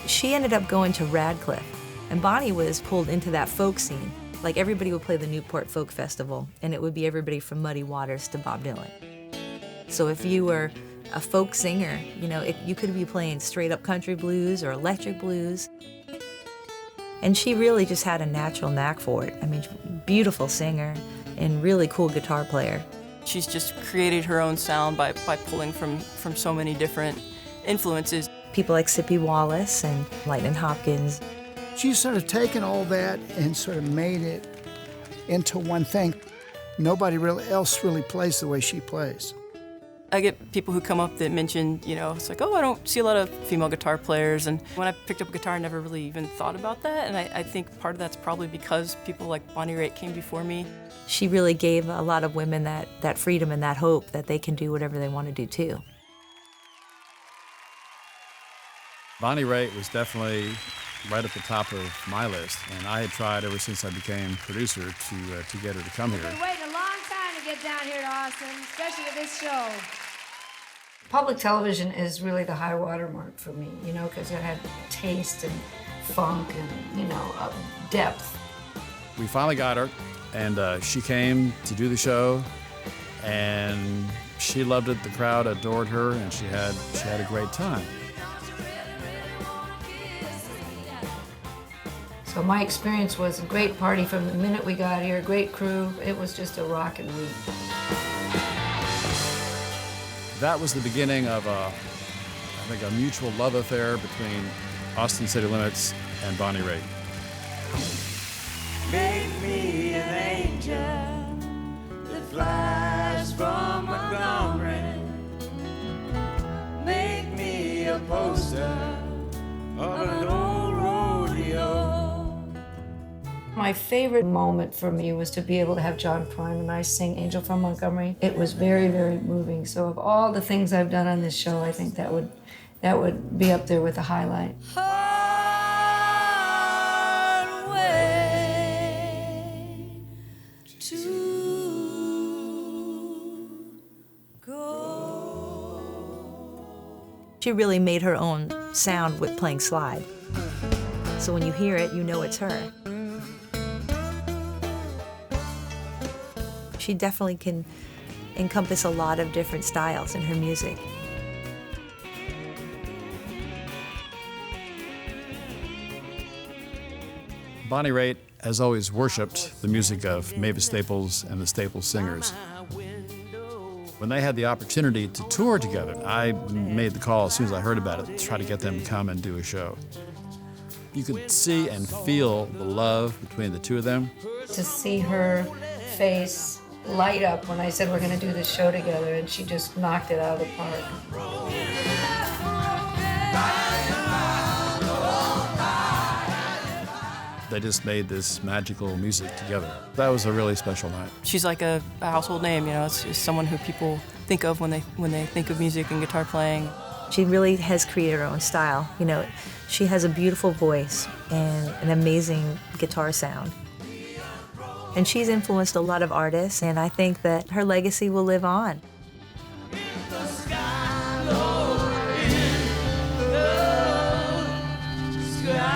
She ended up going to Radcliffe, and Bonnie was pulled into that folk scene. Like, everybody would play the Newport Folk Festival, and it would be everybody from Muddy Waters to Bob Dylan. So if you were a folk singer, you know, you could be playing straight-up country blues or electric blues. And she really just had a natural knack for it. I mean, beautiful singer and really cool guitar player. She's just created her own sound by pulling from so many different influences. People like Sippy Wallace and Lightnin' Hopkins. She's sort of taken all that and sort of made it into one thing. Nobody else really plays the way she plays. I get people who come up that mention, you know, it's like, oh, I don't see a lot of female guitar players. And when I picked up a guitar, I never really even thought about that. And I think part of that's probably because people like Bonnie Raitt came before me. She really gave a lot of women that freedom and that hope that they can do whatever they want to do too. Bonnie Raitt was definitely right at the top of my list, and I had tried ever since I became producer to get her to come here. We've been waiting a long time to get down here to Austin, especially with this show. Public television is really the high water mark for me, you know, because it had taste and funk and, you know, depth. We finally got her, and she came to do the show, and she loved it. The crowd adored her, and she had a great time. So my experience was a great party from the minute we got here, great crew. It was just a rockin' week. That was the beginning of I think a mutual love affair between Austin City Limits and Bonnie Raitt. Make me an angel that flies from Montgomery. Make me a poster of an old rodeo. My favorite moment for me was to be able to have John Prine and I sing Angel from Montgomery. It was very, very moving. So of all the things I've done on this show, I think that would be up there with the highlight. She really made her own sound with playing slide. So when you hear it, you know it's her. She definitely can encompass a lot of different styles in her music. Bonnie Raitt has always worshipped the music of Mavis Staples and the Staples Singers. When they had the opportunity to tour together, I made the call as soon as I heard about it to try to get them to come and do a show. You could see and feel the love between the two of them. To see her face light up when I said we're going to do this show together, and she just knocked it out of the park. They just made this magical music together. That was a really special night. She's like a household name, you know. It's someone who people think of when they think of music and guitar playing. She really has created her own style. You know, she has a beautiful voice and an amazing guitar sound. And she's influenced a lot of artists, and I think that her legacy will live on. Sky.